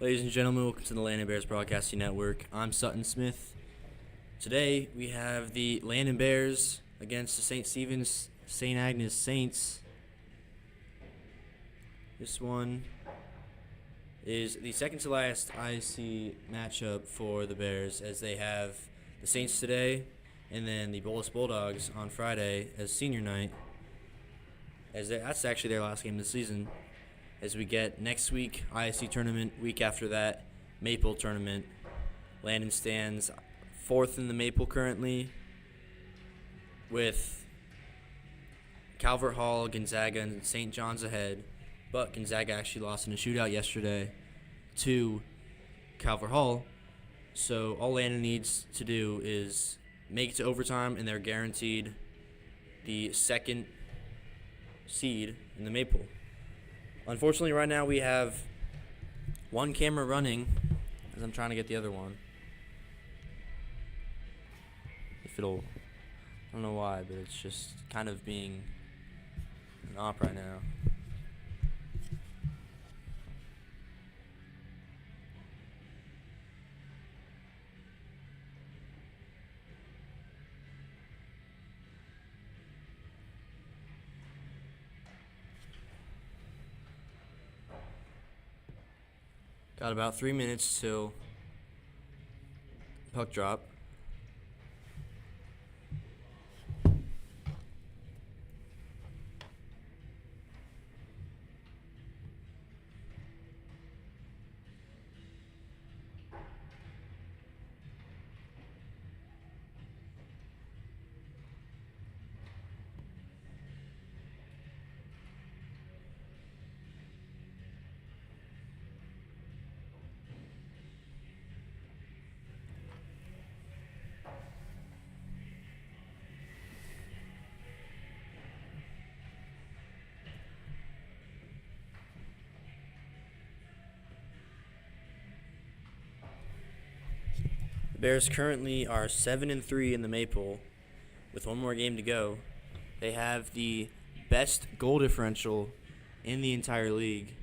Ladies and gentlemen, welcome to the Landon Bears Broadcasting Network. I'm Sutton Smith. Today we have the Landon Bears against the St. Stephen's St. Agnes Saints. This one is the second to last IC matchup for the Bears, as they have the Saints today and then the Bolus Bulldogs on Friday as senior night. That's actually their last game of the season. As we get next week, ISC tournament, week after that, Maple tournament. Landon stands fourth in the Maple currently, with Calvert Hall, Gonzaga, and St. John's ahead. But Gonzaga actually lost in a shootout yesterday to Calvert Hall. So all Landon needs to do is make it to overtime, and they're guaranteed the second seed in the Maple. Unfortunately, right now we have one camera running as I'm trying to get the other one. I don't know why, but it's just kind of being an op right now. Got about 3 minutes till puck drop. Bears currently are 7-3 in the Maple, with one more game to go. They have the best goal differential in the entire league,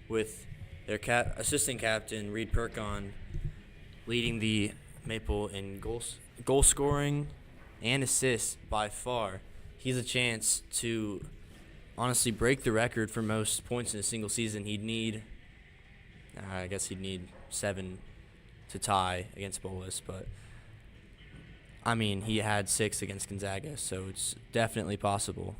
with their assistant captain Reed Perkon leading the Maple in goal scoring and assists by far. He's a chance to honestly break the record for most points in a single season. He'd need 7 to tie against Bolus, but I mean, he had 6 against Gonzaga, so it's definitely possible.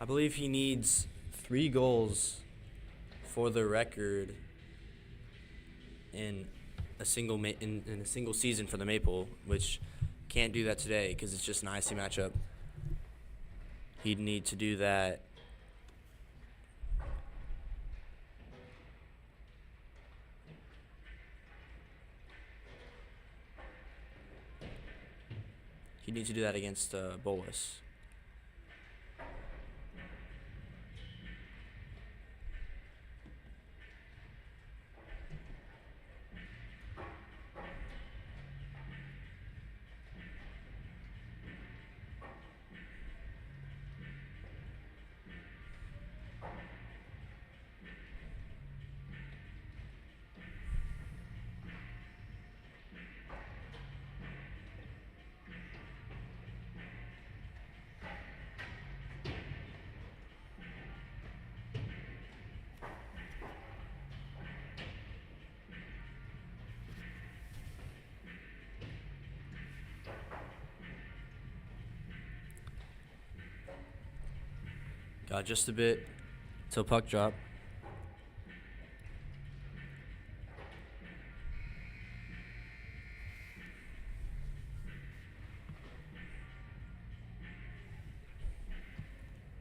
I believe he needs 3 goals for the record in a single season for the Maple, which can't do that today because it's just an IC matchup. He'd need to do that against Bolus. Got just a bit till puck drop.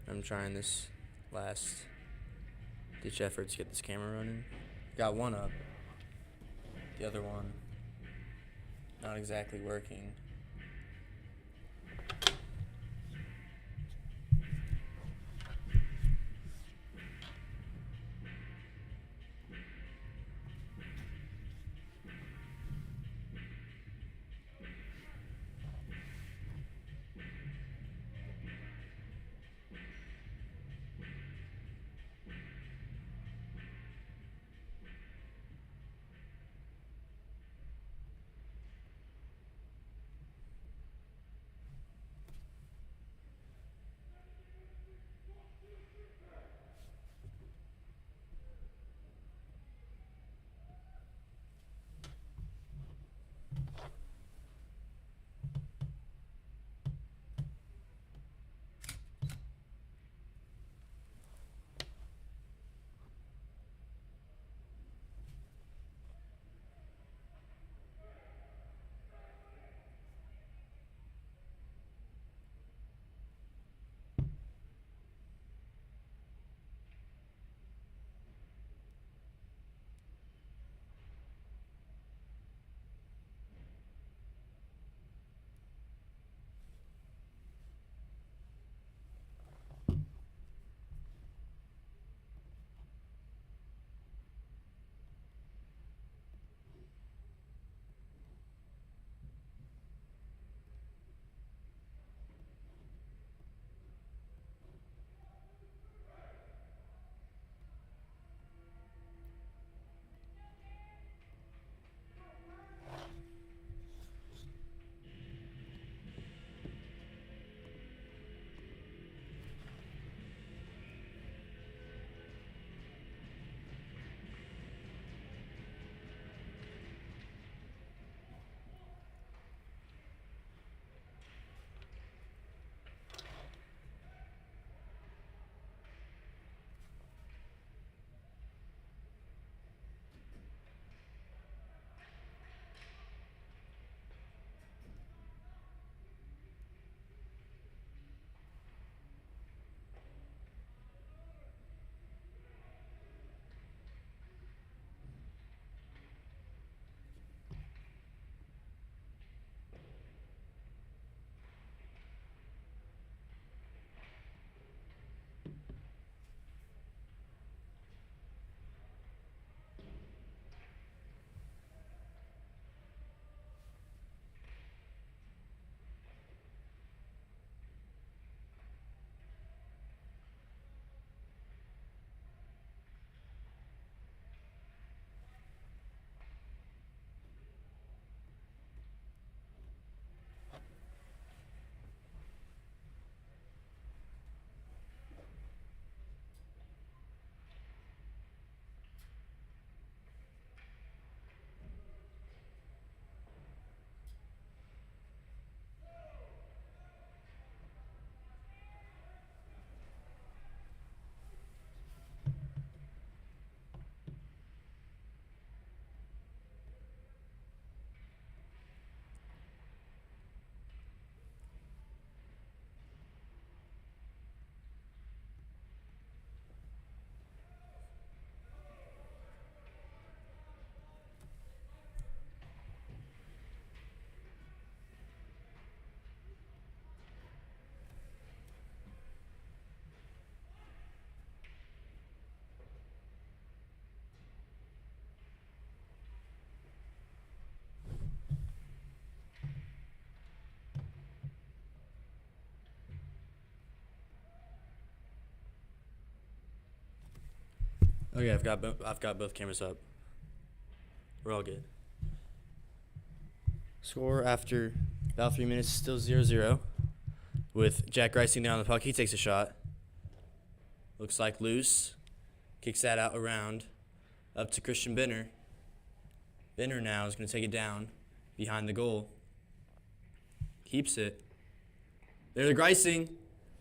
I'm trying this last ditch effort to get this camera running. Got one up. The other one not exactly working. Okay, I've got both cameras up. We're all good. Score after about 3 minutes, still 0-0. With Jack Ricing down the puck, he takes a shot. Looks like loose. Kicks that out around. Up to Christian Benner. Benner now is going to take it down behind the goal. Keeps it. There's the Greising.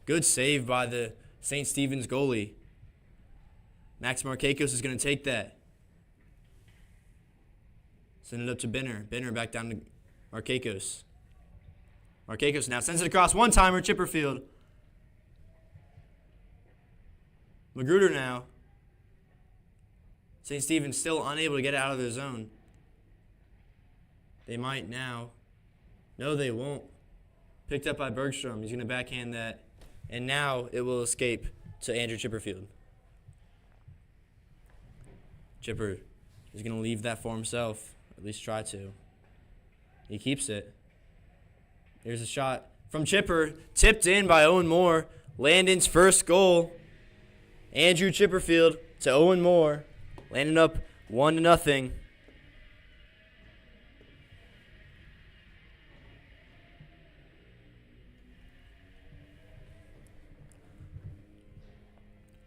Good save by the St. Stephen's goalie. Max Markakos is going to take that. Send it up to Benner. Benner back down to Markakos. Markakos now sends it across. One-timer, Chipperfield. Magruder now. St. Stephen's still unable to get out of their zone. They might now. No, they won't. Picked up by Bergstrom. He's going to backhand that. And now it will escape to Andrew Chipperfield. Chipper is going to leave that for himself. At least try to. He keeps it. Here's a shot from Chipper. Tipped in by Owen Moore. Landon's first goal. Andrew Chipperfield to Owen Moore. Landon up 1-0.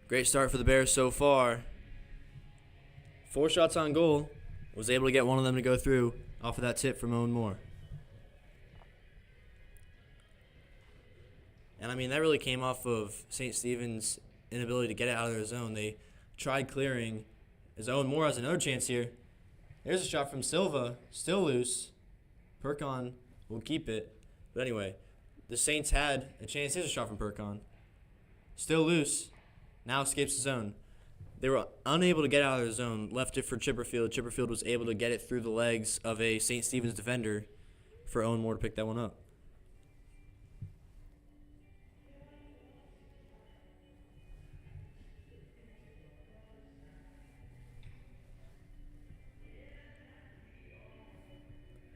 Great start for the Bears so far. 4 shots on goal. Was able to get one of them to go through off of that tip from Owen Moore. And, I mean, that really came off of St. Stephen's inability to get it out of their zone. They tried clearing as Owen Moore has another chance here. There's a shot from Silva. Still loose. Perkon will keep it. But anyway, the Saints had a chance. Here's a shot from Perkon. Still loose. Now escapes the zone. They were unable to get out of their zone. Left it for Chipperfield. Chipperfield was able to get it through the legs of a St. Stephen's defender for Owen Moore to pick that one up.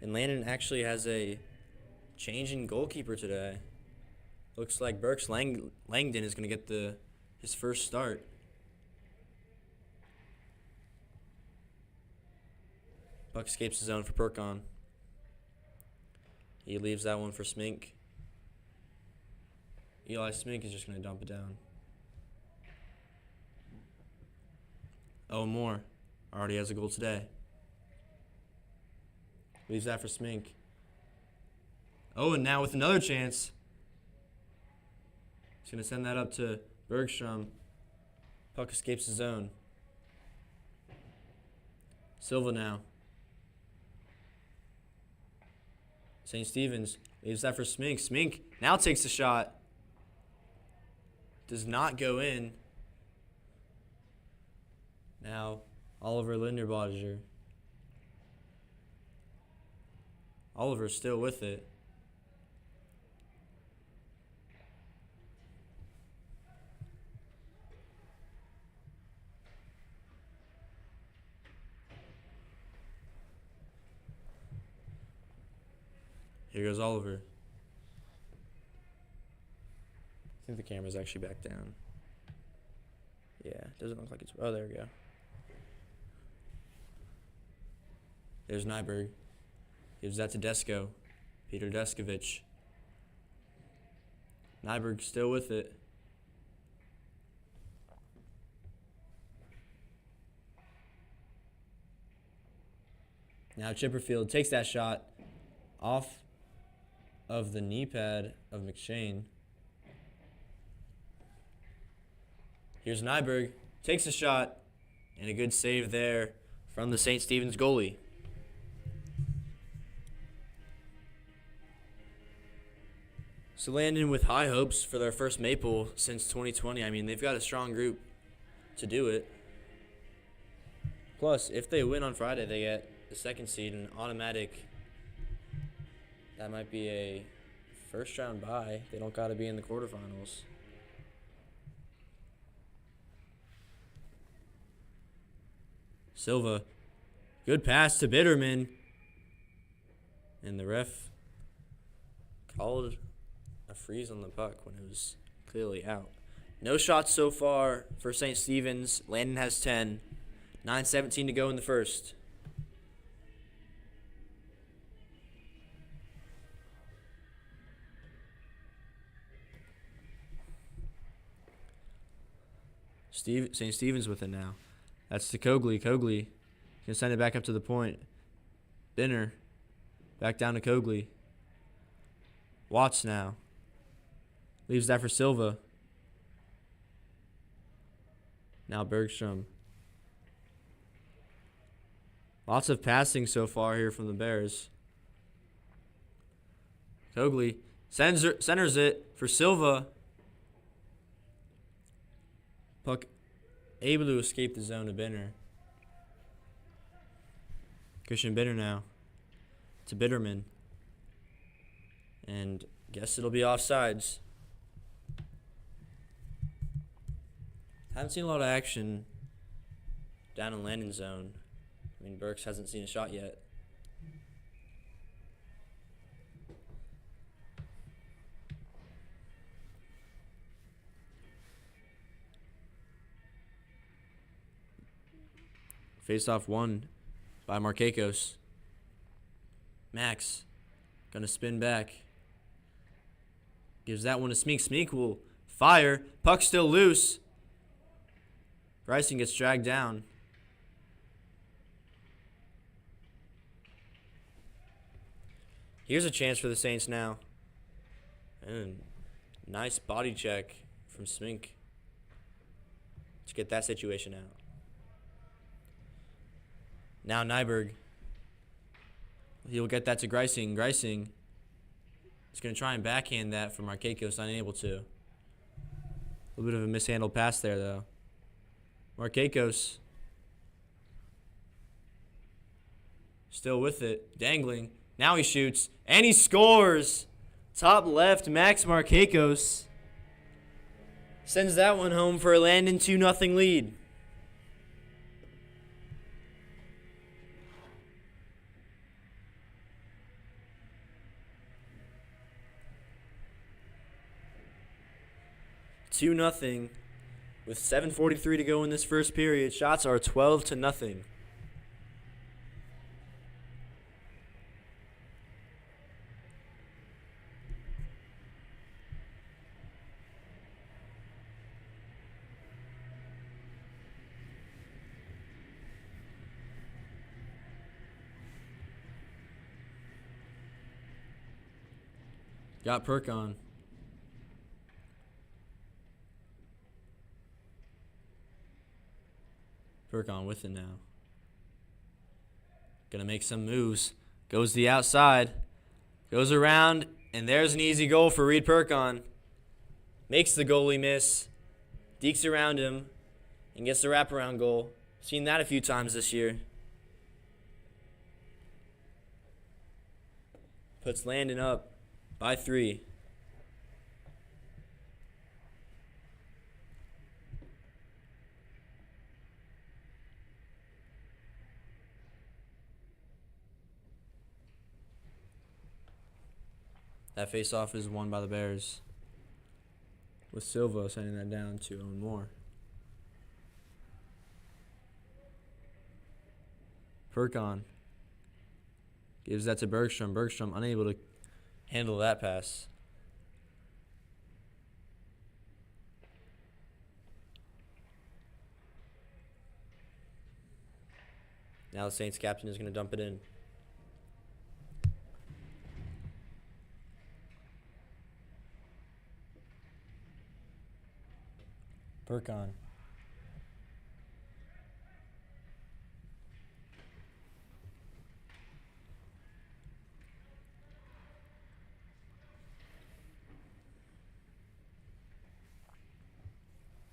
And Landon actually has a change in goalkeeper today. Looks like Burks Langdon is going to get his first start. Puck escapes the zone for Perkon. He leaves that one for Smink. Eli Smink is just going to dump it down. Owen Moore already has a goal today. Leaves that for Smink. Owen now with another chance. He's going to send that up to Bergstrom. Puck escapes the zone. Silva now. St. Stephen's leaves that for Smink. Smink now takes the shot. Does not go in. Now Oliver Linderbodger. Oliver's still with it. Here goes Oliver. I think the camera's actually back down. Yeah, doesn't look like it's... Oh, there we go. There's Nyberg. Gives that to Desko. Peter Deskovich. Nyberg still with it. Now Chipperfield takes that shot off of the knee pad of McShane. Here's Nyberg. Takes a shot. And a good save there from the St. Stephen's goalie. So Landon with high hopes for their first Maple since 2020. I mean, they've got a strong group to do it. Plus, if they win on Friday, they get the second seed and automatic. That might be a first-round bye. They don't got to be in the quarterfinals. Silva. Good pass to Bitterman. And the ref called a freeze on the puck when it was clearly out. No shots so far for St. Stephen's. Landon has 10. 9:17 to go in the first. St. Stephen's with it now. That's to Cogley. Cogley can send it back up to the point. Binner. Back down to Cogley. Watts now. Leaves that for Silva. Now Bergstrom. Lots of passing so far here from the Bears. Cogley centers it for Silva. Puck able to escape the zone to Binner. Christian Binner now to Bitterman. And guess it'll be offsides. Haven't seen a lot of action down in Landon zone. I mean, Burks hasn't seen a shot yet. Face-off won by Markakos. Max gonna spin back. Gives that one to Smeek. Smeek will fire. Puck still loose. Bryson gets dragged down. Here's a chance for the Saints now. And nice body check from Smink to get that situation out. Now Nyberg. He'll get that to Greising. Greising is going to try and backhand that for Markakos, unable to. A little bit of a mishandled pass there, though. Markakos still with it. Dangling. Now he shoots. And he scores. Top left, Max Markakos sends that one home for a Landon 2-0 lead. Two nothing, with 7:43 to go in this first period. Shots are 12-0. Got Perk on. Perk on with it now. Gonna make some moves. Goes to the outside. Goes around. And there's an easy goal for Reed Perkon. Makes the goalie miss. Dekes around him. And gets the wraparound goal. Seen that a few times this year. Puts Landon up by 3. That face-off is won by the Bears, with Silva sending that down to Owen Moore. Perkon gives that to Bergstrom. Bergstrom unable to handle that pass. Now the Saints captain is going to dump it in. Perkon.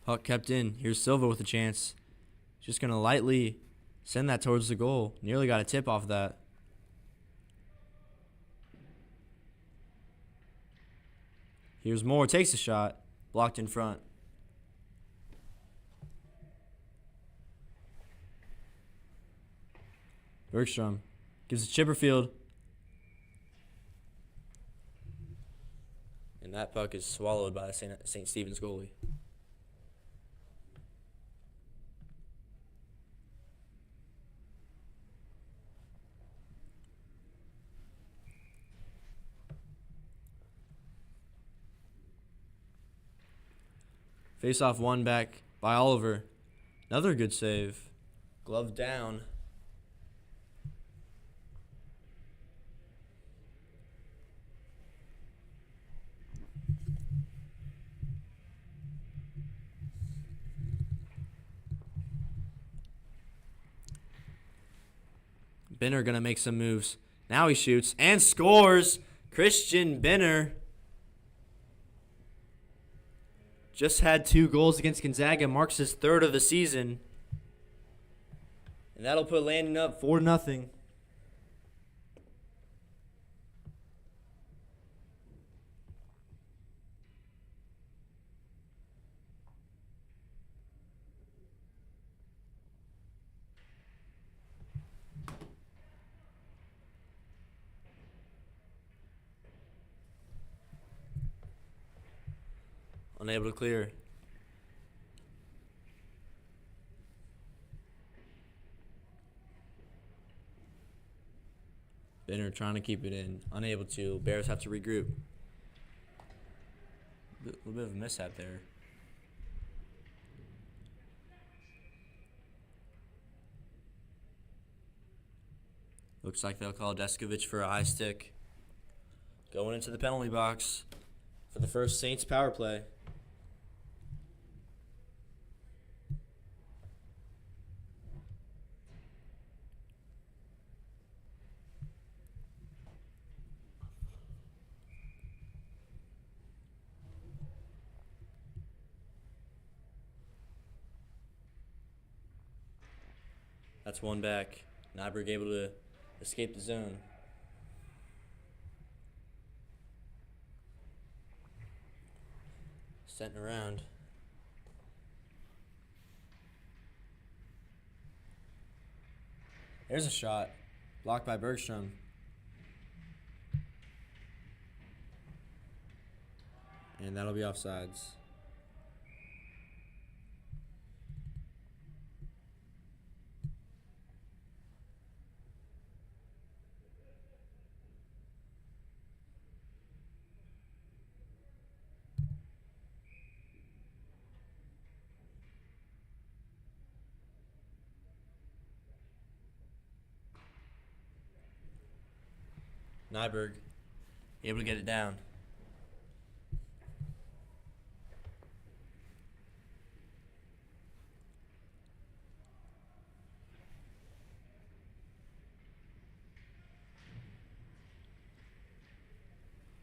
Puck kept in. Here's Silva with a chance. Just going to lightly send that towards the goal. Nearly got a tip off that. Here's Moore. Takes a shot. Blocked in front. Bergstrom gives it Chipperfield. And that puck is swallowed by the St. Stephen's goalie. Face-off won back by Oliver. Another good save. Glove down. Benner going to make some moves. Now he shoots and scores. Christian Benner just had 2 goals against Gonzaga. Marks his 3rd of the season. And that'll put Landon up 4-0. Unable to clear. Benner trying to keep it in. Unable to. Bears have to regroup. A little bit of a mishap there. Looks like they'll call Deskovich for a high stick. Going into the penalty box for the first Saints power play. That's one back. Nyberg able to escape the zone. Setting around. There's a shot. Blocked by Bergstrom. And that'll be offsides. Nyberg able to get it down.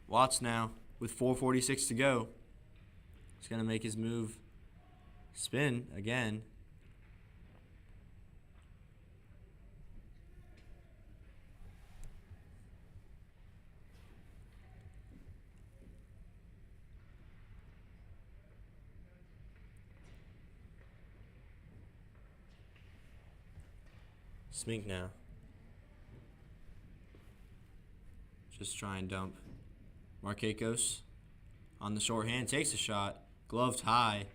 Watts now with 4:46 to go. He's going to make his move. Spin again. Smink now. Just try and dump. Markakos on the shorthand takes a shot. Gloved high.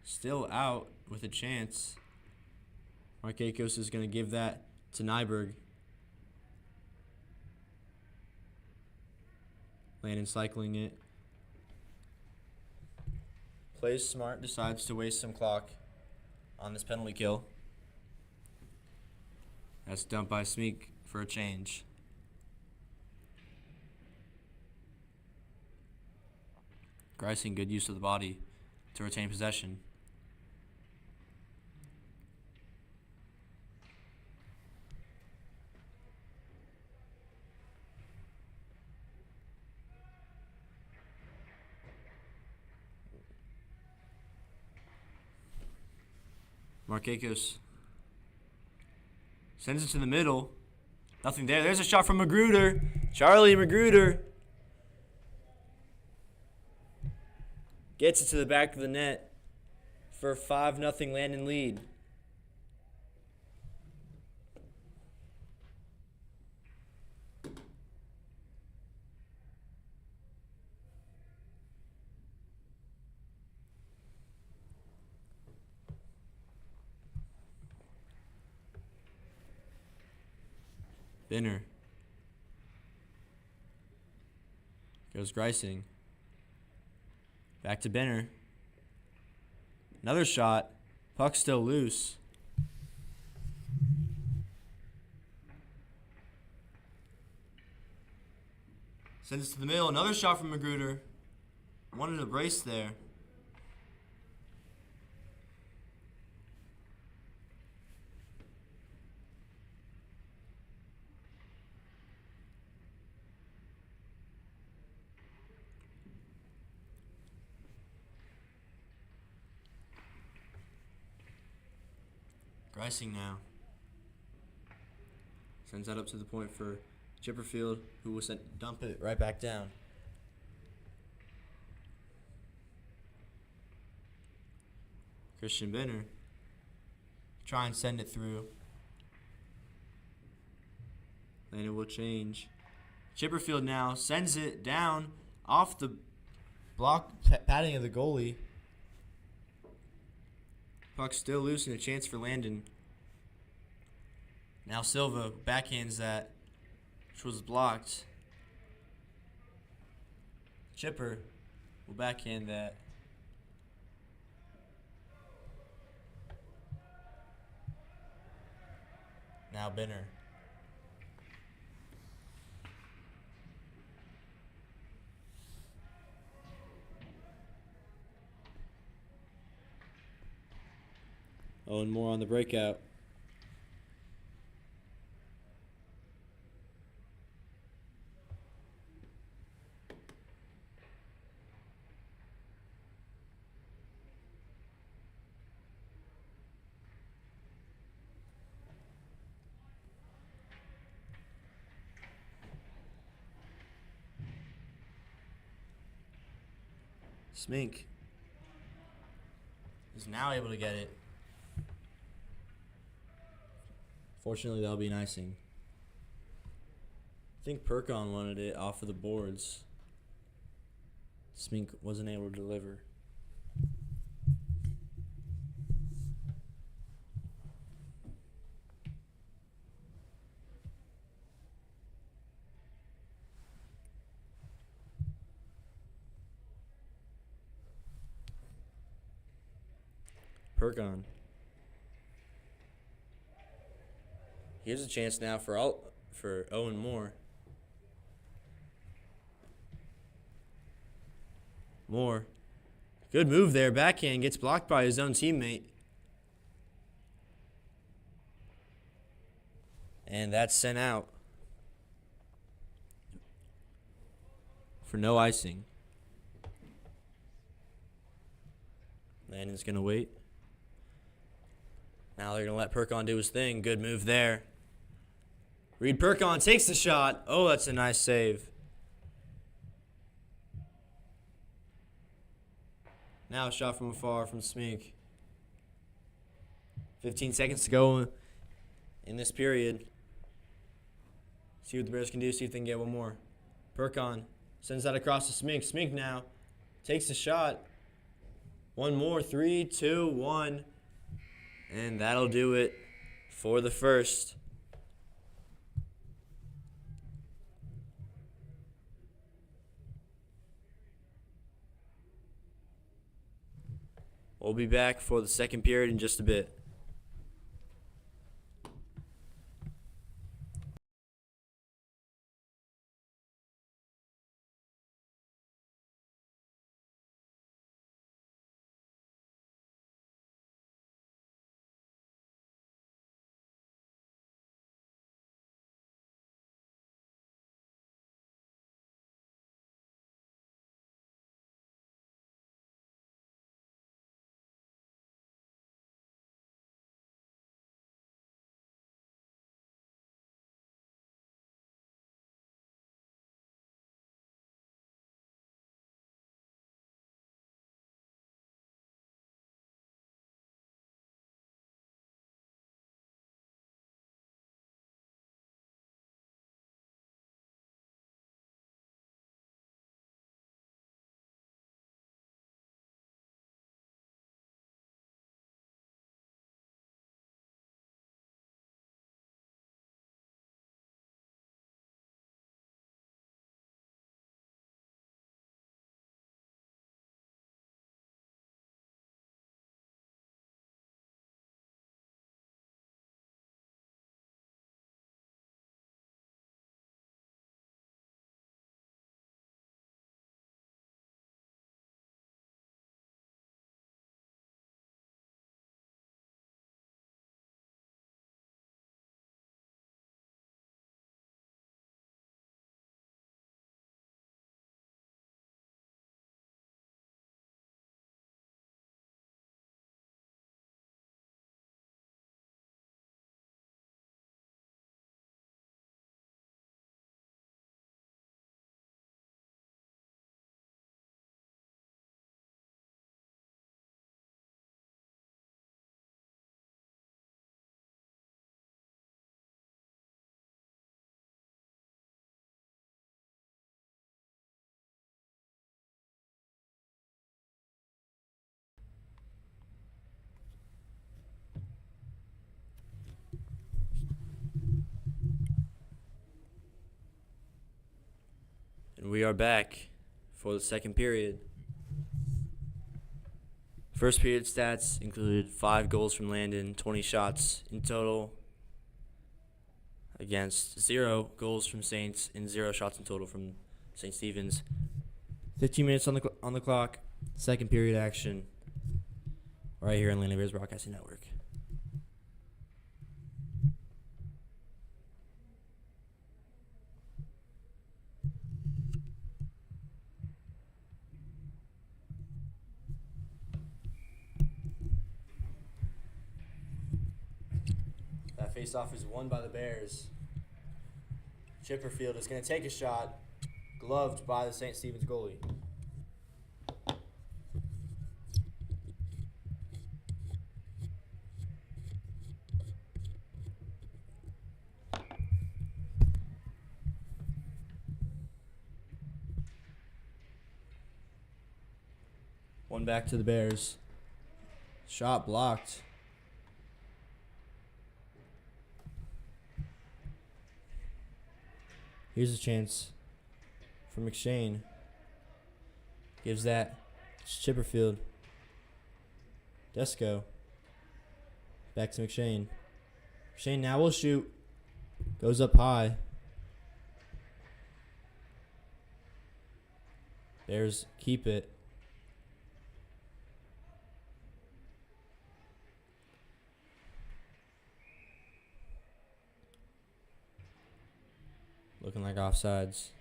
Still out with a chance. Markakos is going to give that to Nyberg. Landon cycling it. Plays smart, decides to waste some clock on this penalty kill. That's dumped by Smeek for a change. Greising, good use of the body to retain possession. Markakos sends it to the middle. Nothing there. There's a shot from Magruder. Charlie Magruder gets it to the back of the net for a 5-0 Landon lead. Benner. Goes Greising. Back to Benner. Another shot. Puck still loose. Sends it to the middle. Another shot from Magruder. Wanted a brace there. Greising now. Sends that up to the point for Chipperfield, who will dump it right back down. Christian Benner. Try and send it through. Landon will change. Chipperfield now sends it down off the block padding of the goalie. Puck still loose and a chance for Landon. Now Silva backhands that, which was blocked. Chipper will backhand that. Now Benner. And more on the breakout. Smink is now able to get it. Fortunately, that'll be an icing. I think Perkon wanted it off of the boards. Smink wasn't able to deliver. Perkon. Here's a chance now for Owen Moore. Moore. Good move there. Backhand gets blocked by his own teammate. And that's sent out for no icing. Landon's going to wait. Now they're going to let Perkon do his thing. Good move there. Reed Perkon takes the shot. Oh, that's a nice save. Now a shot from afar from Smink. 15 seconds to go in this period. See what the Bears can do. See if they can get one more. Perkon sends that across to Smink. Smink now takes the shot. One more. 3, 2, 1. And that'll do it for the first. We'll be back for the second period in just a bit. we are back for the second period. First period stats included 5 goals from Landon, 20 shots in total, against 0 goals from Saints and 0 shots in total from St. Stephen's. 15 minutes on the clock. Second period action right here on Landon Bears Broadcasting Network. That faceoff is won by the Bears. Chipperfield is going to take a shot, gloved by the St. Stephen's goalie. One back to the Bears. Shot blocked. Here's a chance for McShane. Gives that to Chipperfield. Desco. Back to McShane. McShane now will shoot. Goes up high. Bears keep it. Looking like offsides.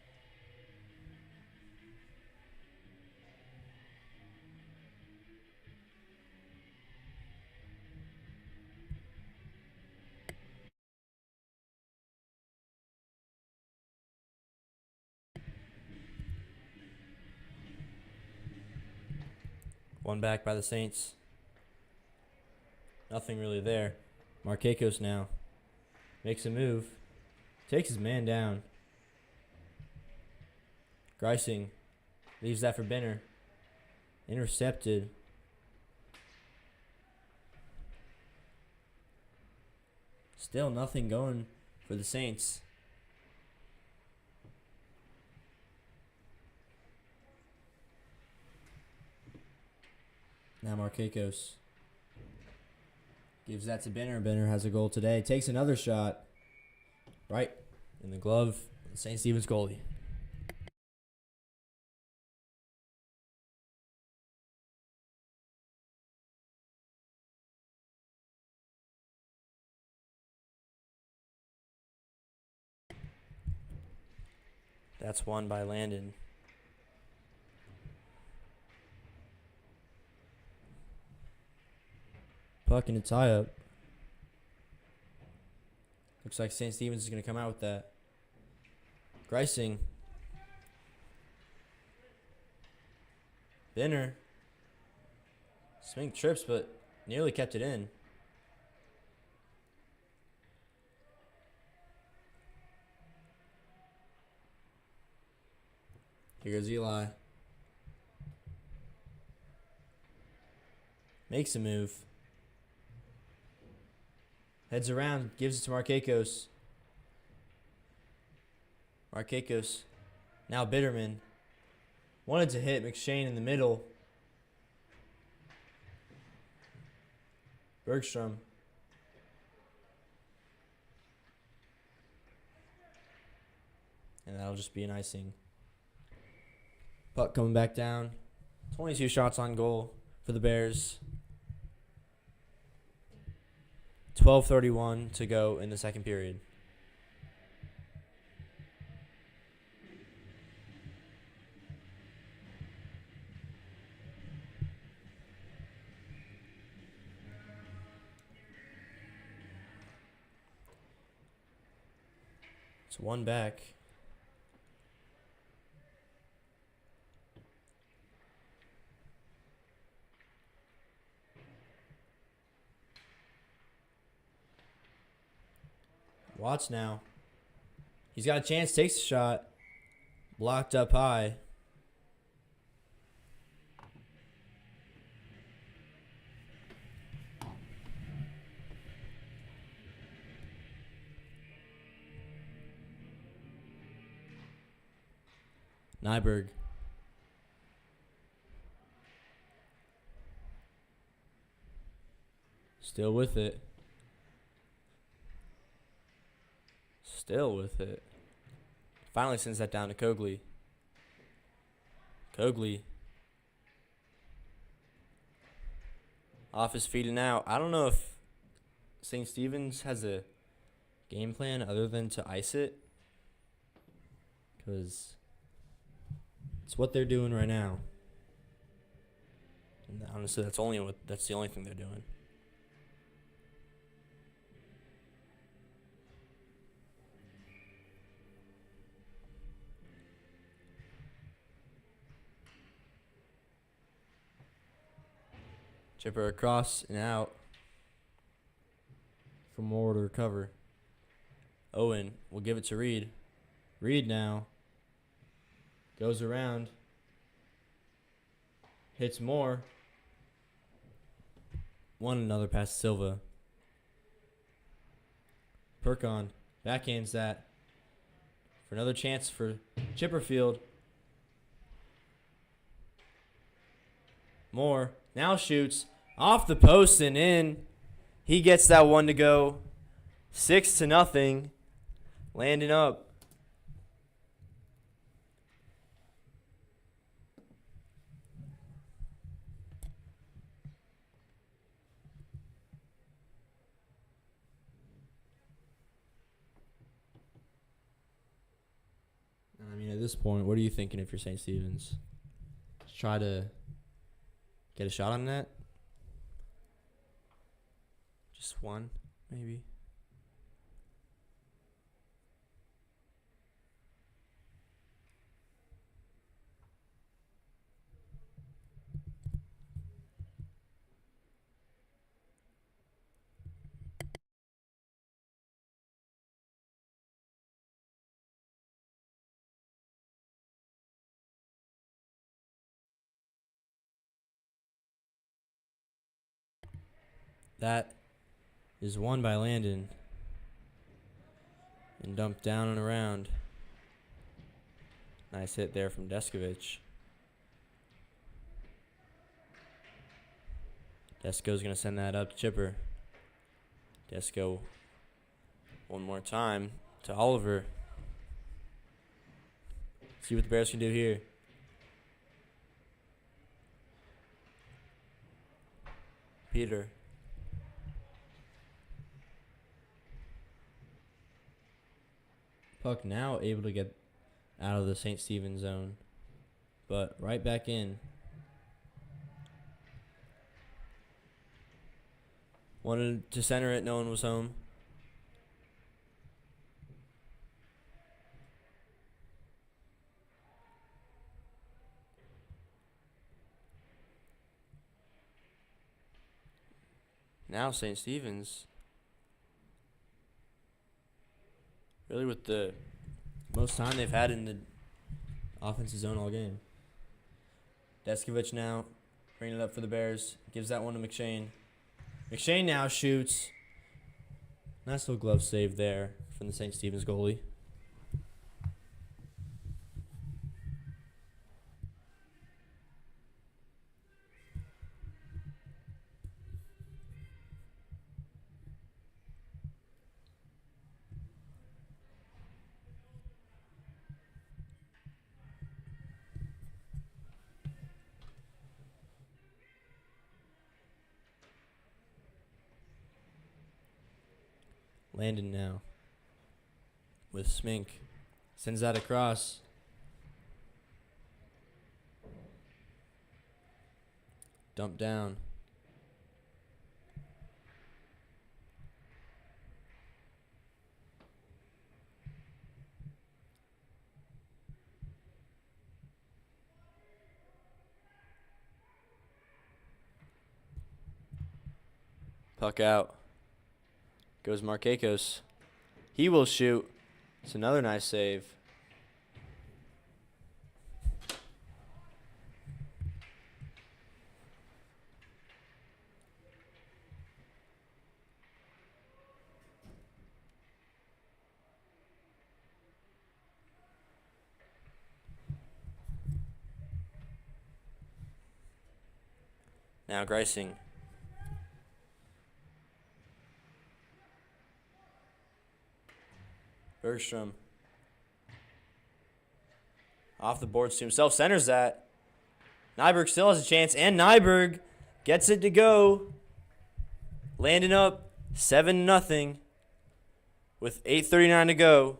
One back by the Saints. Nothing really there. Marquecos now makes a move. Takes his man down. Greising leaves that for Benner. Intercepted. Still nothing going for the Saints. Now Marquecos gives that to Benner. Benner has a goal today. Takes another shot. Right in the glove of the St. Stephen's goalie. That's won by Landon. Puck in a tie-up. Looks like St. Stephen's is going to come out with that. Greising. Benner. Swing trips, but nearly kept it in. Here goes Eli. Makes a move. Heads around, gives it to Marquecos. Marquecos. Now Bitterman. Wanted to hit McShane in the middle. Bergstrom. And that'll just be an icing. Puck coming back down. 22 shots on goal for the Bears. 12:31 to go in the second period. It's one back. Watts now. He's got a chance, takes a shot. Blocked up high. Nyberg. Still with it. Still with it. Finally sends that down to Cogley. Cogley. Off his feet and out. I don't know if St. Stephen's has a game plan other than to ice it, because it's what they're doing right now. And honestly, that's the only thing they're doing. Chipper across and out for more to recover. Owen will give it to Reed. Reed now goes around. Hits more. Another pass to Silva. Perkon backhands that for another chance for Chipperfield. Moore now shoots off the post and in. He gets that one to go. 6-0. Landon up. I mean, at this point, what are you thinking if you're St. Stephen's? Just try to get a shot on that? Just one, maybe? That is won by Landon and dumped down and around. Nice hit there from Deskovich. Desco's going to send that up to Chipper. Desco one more time to Oliver. See what the Bears can do here. Peter. Puck now able to get out of the St. Stephen's zone, but right back in. Wanted to center it, no one was home. Now St. Stephen's, really with the most time they've had in the offensive zone all game. Deskovich now bringing it up for the Bears. Gives that one to McShane. McShane now shoots. Nice little glove save there from the St. Stephen's goalie. Landon now with Smink. Sends that across. Dump down. Puck out. Goes Markakos. He will shoot. It's another nice save. Now Greising. Bergstrom. Off the boards to himself. Centers that. Nyberg still has a chance. And Nyberg gets it to go. Landon up 7-0 with 8:39 to go.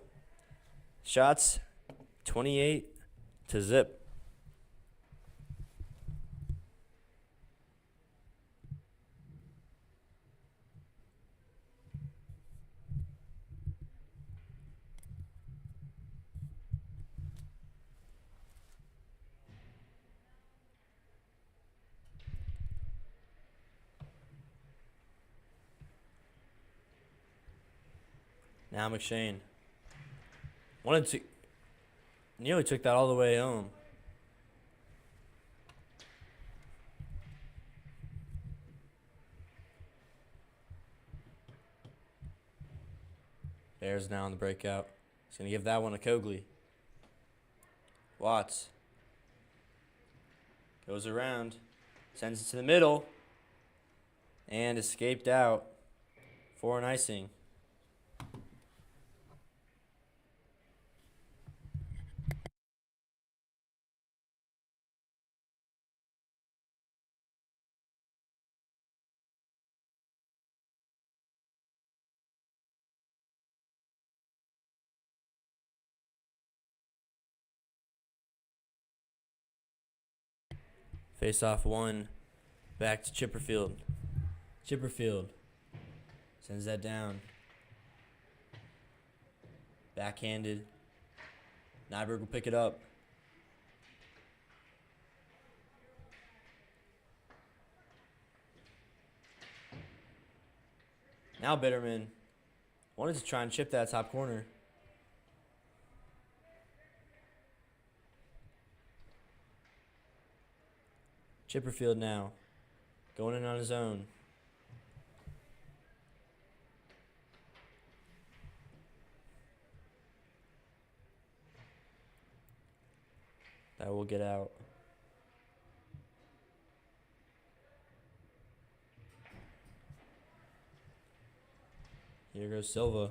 Shots 28 to zip. Now McShane. Nearly took that all the way home. Bears now on the breakout. He's going to give that one to Cogley. Watts. Goes around. Sends it to the middle. And escaped out for an icing. Face off one. Back to Chipperfield. Chipperfield sends that down. Backhanded. Nyberg will pick it up. Now Bitterman wanted to try and chip that top corner. Chipperfield now going in on his own. That will get out. Here goes Silva.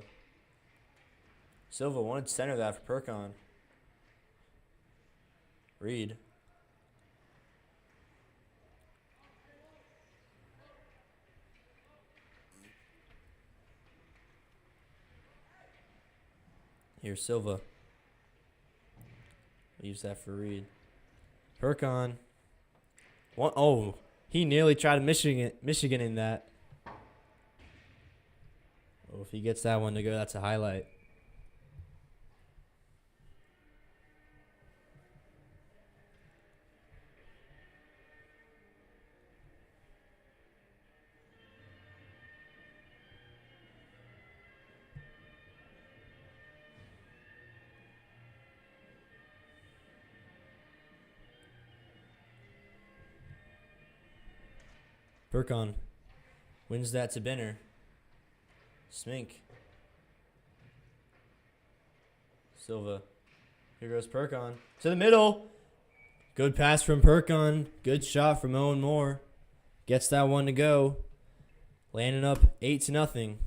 Silva wanted to center that for Perkon. Reed. Here's Silva. Leaves that for Reed. Perkon. Oh, he nearly tried Michigan in that. Oh, if he gets that one to go, that's a highlight. Perkon wins that to Benner. Smink. Silva. Here goes Perkon. To the middle. Good pass from Perkon. Good shot from Owen Moore. Gets that one to go. Landing up 8-0.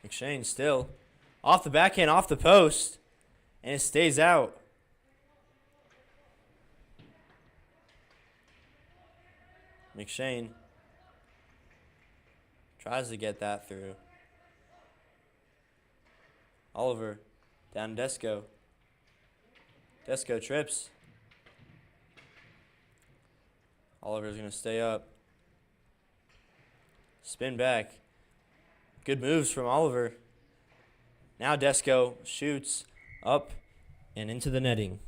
McShane still. Off the backhand, off the post. And it stays out. McShane tries to get that through. Oliver down to Desco. Desco trips. Oliver's going to stay up. Spin back. Good moves from Oliver. Now Desco shoots up and into the netting.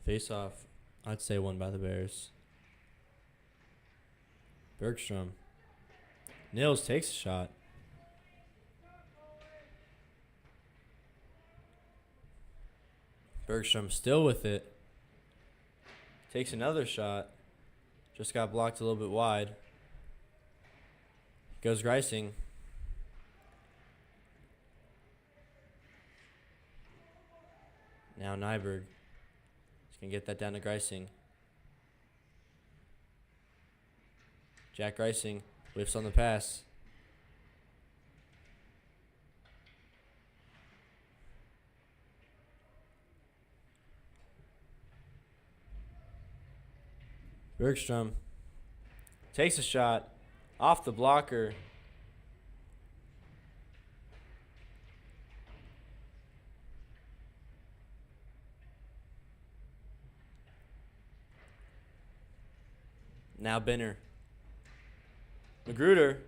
Face off, I'd say won by the Bears. Bergstrom. Nils takes a shot. Bergstrom still with it. Takes another shot. Just got blocked a little bit wide. Goes Greising. Now Nyberg. He's going to get that down to Greising. Jack Greising whiffs on the pass. Bergstrom takes a shot off the blocker. Now Benner. Magruder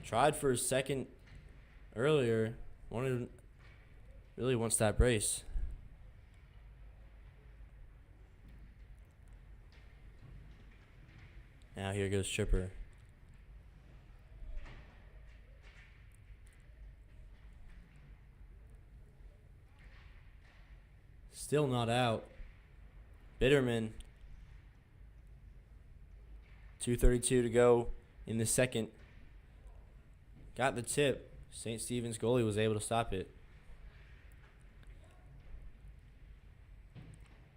tried for his second earlier. Really wants that brace. Now here goes Chipper. Still not out. Bitterman. 2:32 to go in the second. Got the tip. St. Stephen's goalie was able to stop it.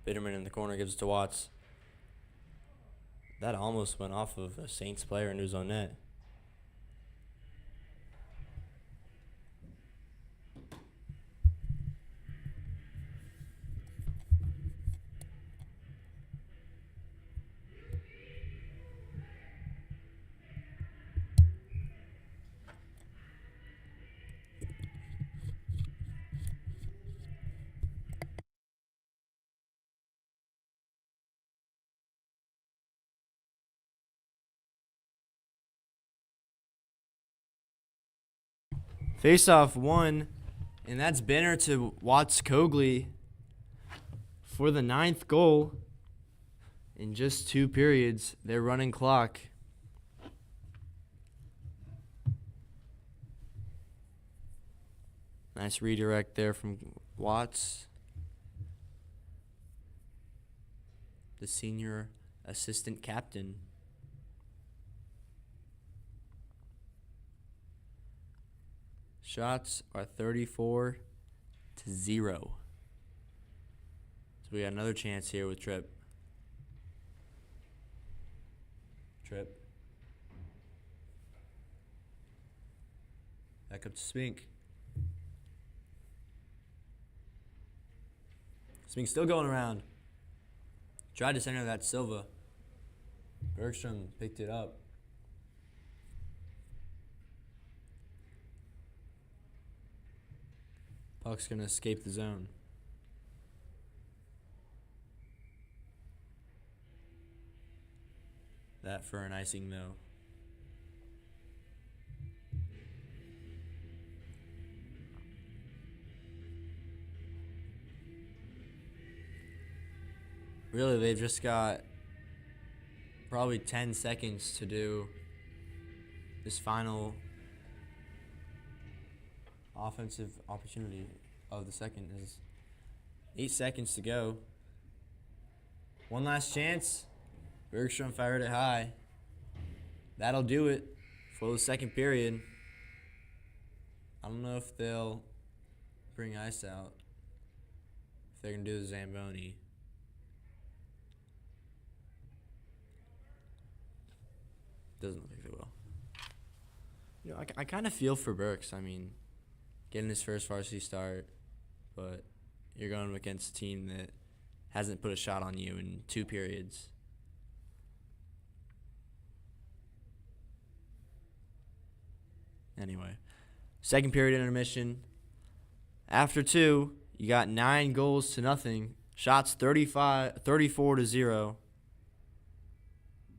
Bitterman in the corner gives it to Watts. That almost went off of a Saints player into his own net. Face-off won, and that's Benner to Watts Cogley for the 9th goal in just 2 periods. They're running clock. Nice redirect there from Watts, the senior assistant captain. Shots are 34-0. So we got another chance here with Tripp. Back up to Spink. Spink's still going around. Tried to center that Silva. Bergstrom picked it up. Puck's going to escape the zone. That for an icing, though. Really, they've just got probably 10 seconds to do this final offensive opportunity of the second. Is 8 seconds to go. One last chance. Bergstrom fired it high. That'll do it for the second period. I don't know if they'll bring ice out. If they're going to do the Zamboni. Doesn't look like they will. You know, I kind of feel for Burks. I mean, getting his first varsity start, but you're going against a team that hasn't put a shot on you in 2 periods. Anyway, second period intermission. After 2, you got 9 goals to nothing. Shots 34-0.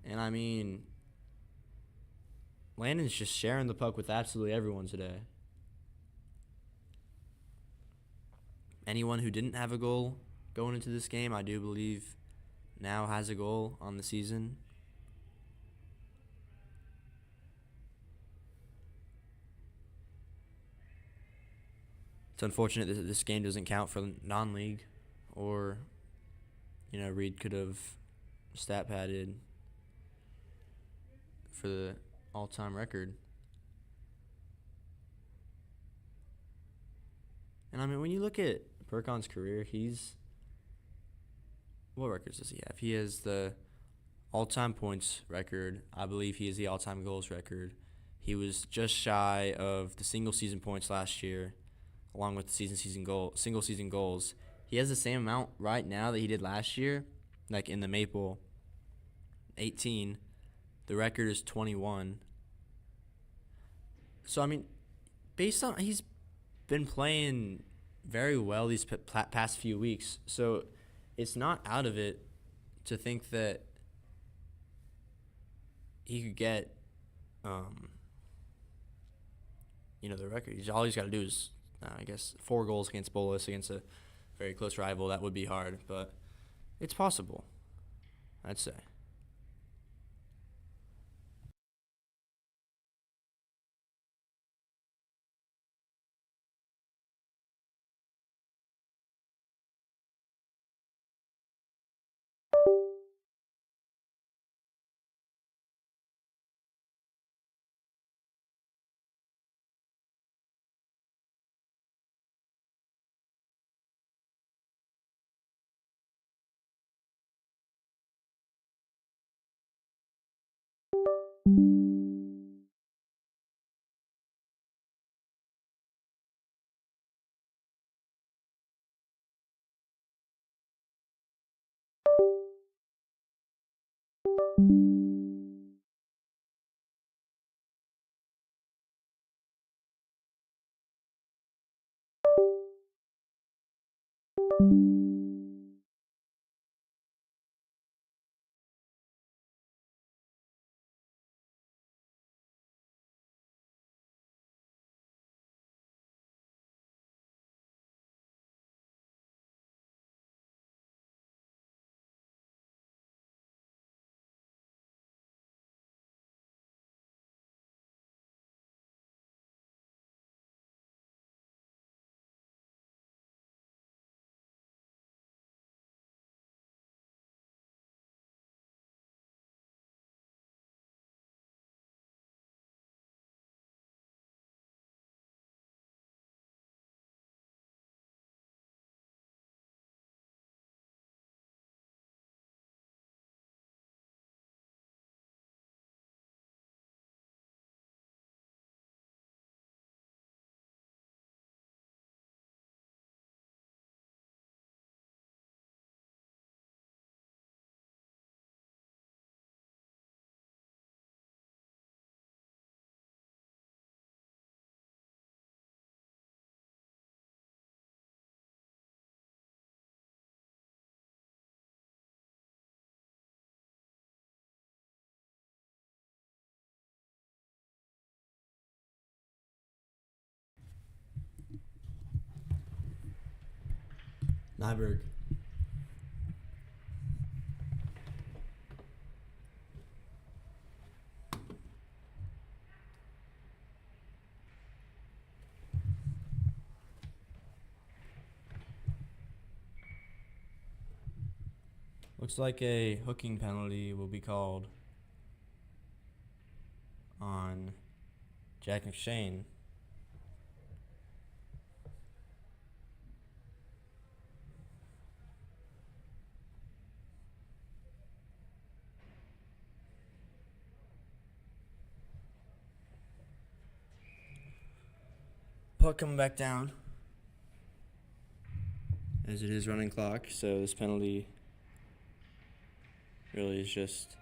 And I mean, Landon's just sharing the puck with absolutely everyone today. Anyone who didn't have a goal going into this game. I do believe now has a goal on the season. It's unfortunate that this game doesn't count for non-league, or Reed could have stat padded for the all-time record. And I mean, when you look at Percon's career, what records does he have? He has the all-time points record. I believe he has the all-time goals record. He was just shy of the single-season points last year, along with the single-season goals. He has the same amount right now that he did last year, like in the Maple, 18. The record is 21. So, I mean, based on he's been playing very well these past few weeks, so it's not out of it to think that he could get, the record. All he's got to do is, I guess, 4 goals against Bolas against a very close rival. That would be hard, but it's possible, I'd say. Nyberg. Looks like a hooking penalty will be called on Jack McShane. Puck coming back down, as it is running clock, so this penalty really is just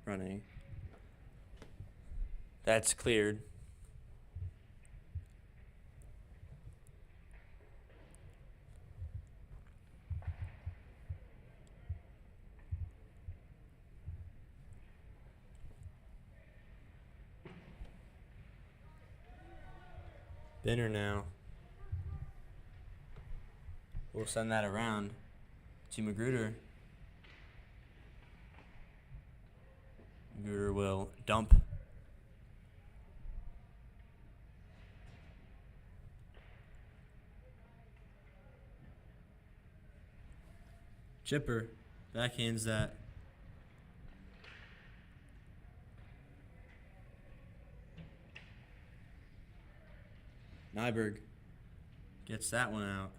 running. That's cleared. Benner now We'll send that around to Magruder. Magruder will dump. Chipper backhands that. Nyberg gets that one out.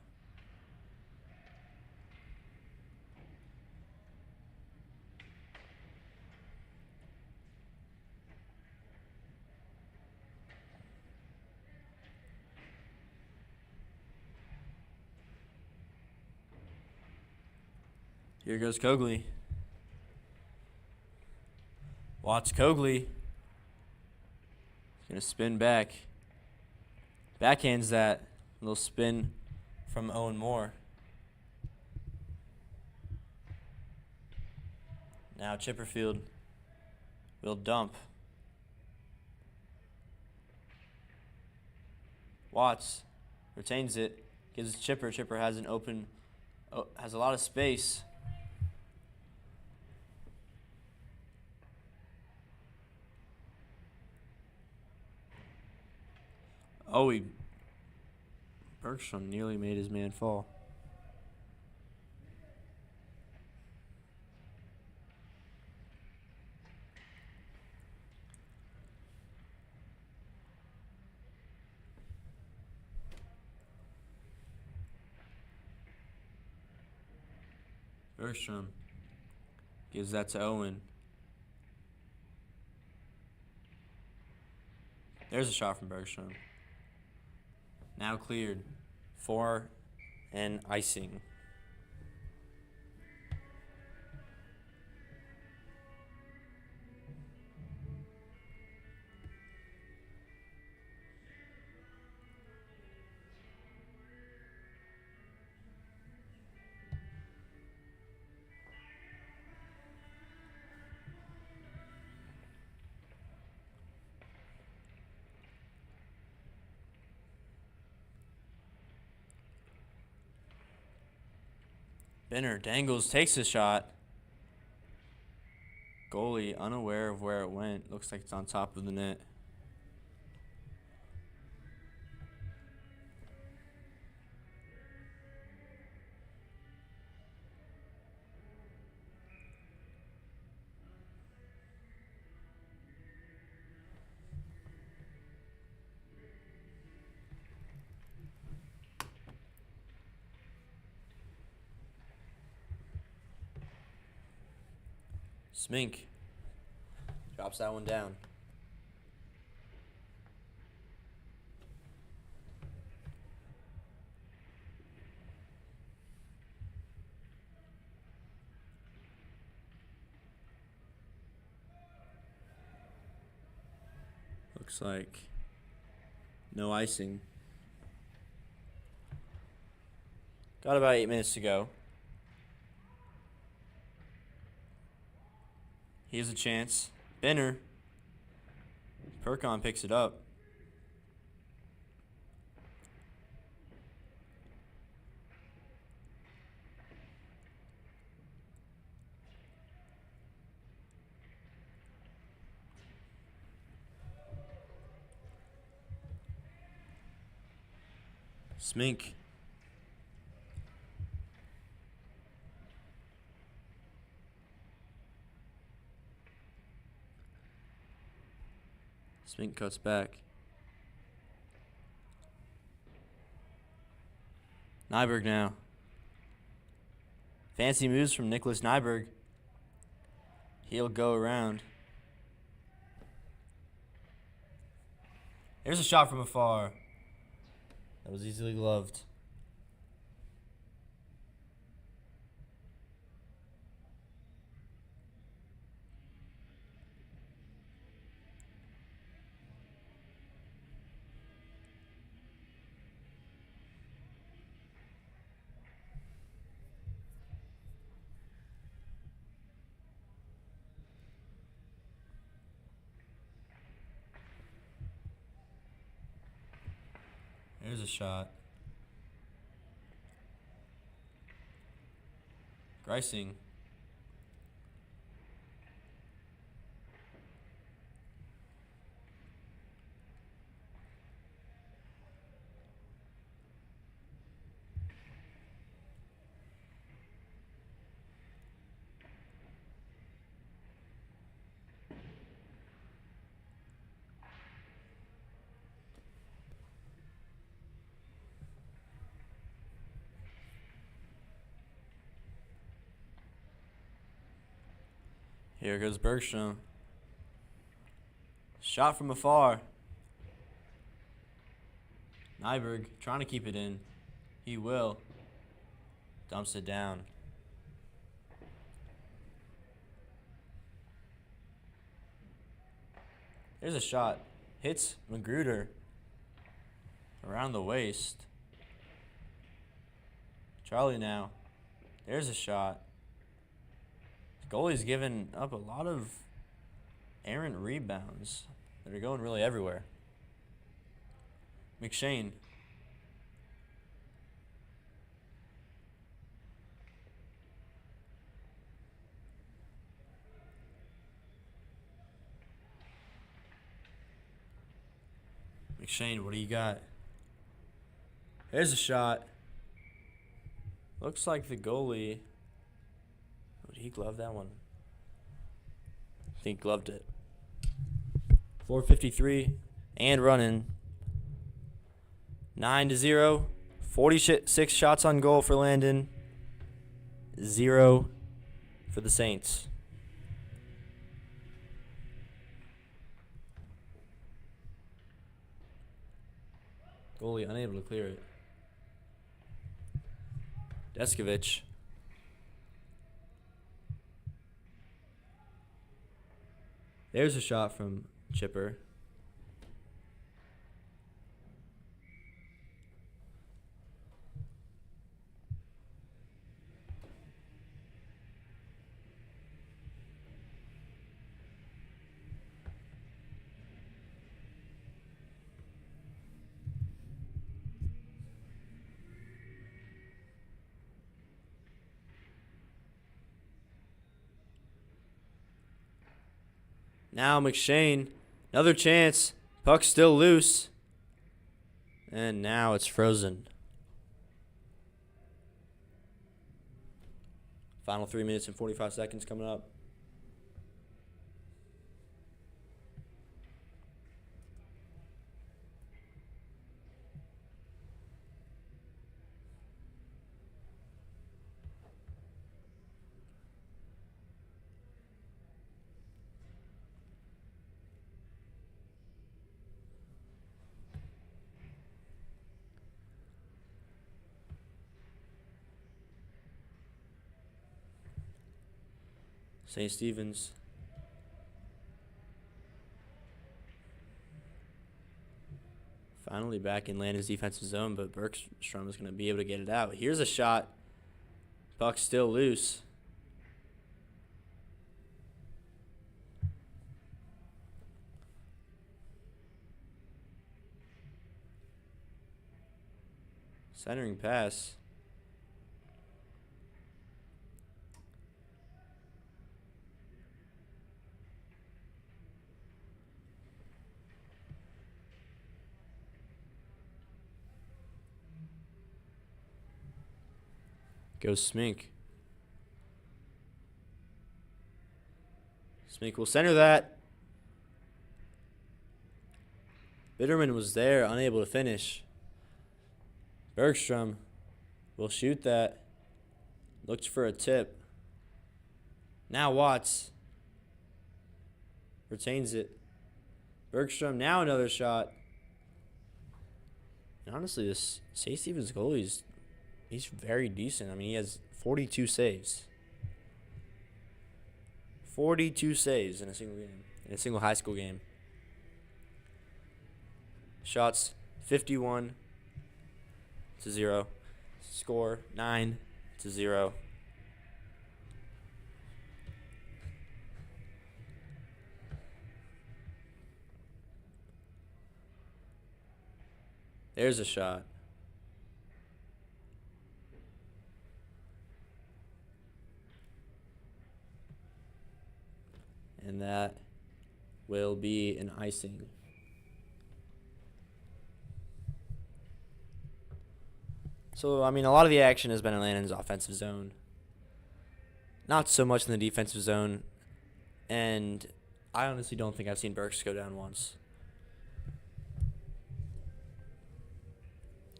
Here goes Cogley. Watts Cogley. Gonna spin back. Backhands that. Little spin from Owen Moore. Now Chipperfield will dump. Watts retains it. Gives it to Chipper. Chipper has an open, has a lot of space. Oh, Bergstrom nearly made his man fall. Bergstrom gives that to Owen. There's a shot from Bergstrom. Now cleared for an icing. Benner dangles, takes a shot. Goalie unaware of where it went. Looks like it's on top of the net. Smink drops that one down. Looks like no icing. Got about 8 minutes to go. Here's a chance. Benner. Perkon picks it up. Smink. Smink cuts back. Nyberg now. Fancy moves from Nicholas Nyberg. He'll go around. There's a shot from afar. That was easily gloved. There's a shot. Ricing. Here goes Bergstrom. Shot from afar. Nyberg trying to keep it in. He will. Dumps it down. There's a shot. Hits Magruder around the waist. Charlie now. There's a shot. The goalie's given up a lot of errant rebounds that are going really everywhere. McShane. McShane, what do you got? There's a shot. Looks like the goalie. Oh, did he glove that one? I think he gloved it. 4:53 and running. 9-0. 46 shots on goal for Landon. 0 for the Saints. Goalie unable to clear it. Deskovich. There's a shot from Chipper. Now McShane, another chance. Puck's still loose. And now it's frozen. Final 3 minutes and 45 seconds coming up. St. Stephen's. Finally back in Landon's defensive zone, but Bergstrom is going to be able to get it out. Here's a shot. Puck's still loose. Centering pass. Goes Smink. Smink will center that. Bitterman was there, unable to finish. Bergstrom will shoot that. Looks for a tip. Now Watts retains it. Bergstrom now another shot. And honestly, this St. Stephen's goalie he's very decent. I mean, he has 42 saves. 42 saves in a single game, in a single high school game. Shots 51-0. Score 9-0. There's a shot. and that will be an icing. So, I mean, a lot of the action has been in Landon's offensive zone. Not so much in the defensive zone. And I honestly don't think I've seen Burks go down once.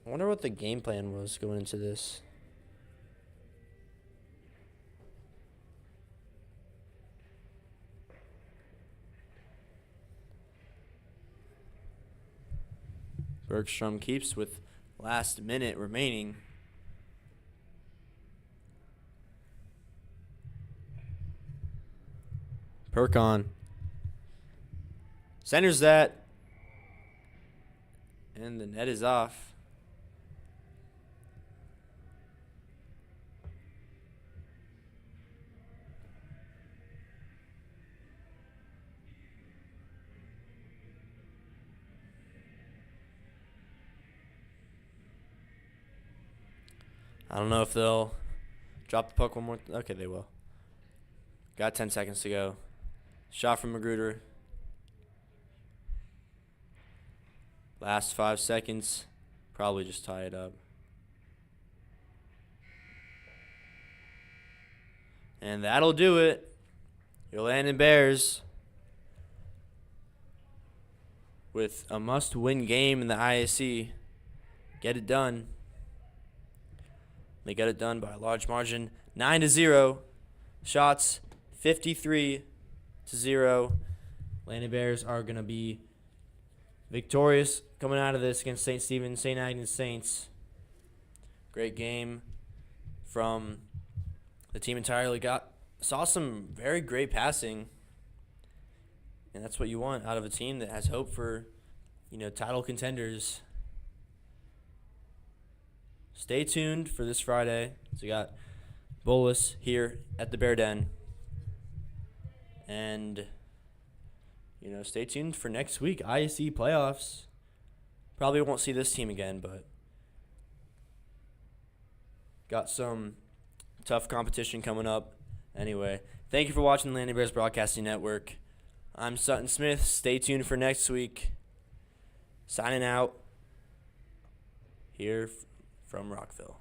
I wonder what the game plan was going into this. Bergstrom keeps with last minute remaining. Perkon centers that, and the net is off. I don't know if they'll drop the puck one more. Okay, they will. Got 10 seconds to go. Shot from Magruder. Last 5 seconds. Probably just tie it up. And that'll do it. Your Landon Bears, with a must-win game in the ISC, get it done. They got it done by a large margin, 9-0. Shots 53-0. Landon Bears are going to be victorious coming out of this against St. Stephen's, St. Agnes Saints. Great game from the team entirely. Saw some very great passing, and that's what you want out of a team that has hope for, title contenders. Stay tuned for this Friday. So we got Bolus here at the Bear Den. And, stay tuned for next week, ISC playoffs. Probably won't see this team again, but got some tough competition coming up. Anyway, thank you for watching the Landon Bears Broadcasting Network. I'm Sutton Smith. Stay tuned for next week. Signing out here from Rockville.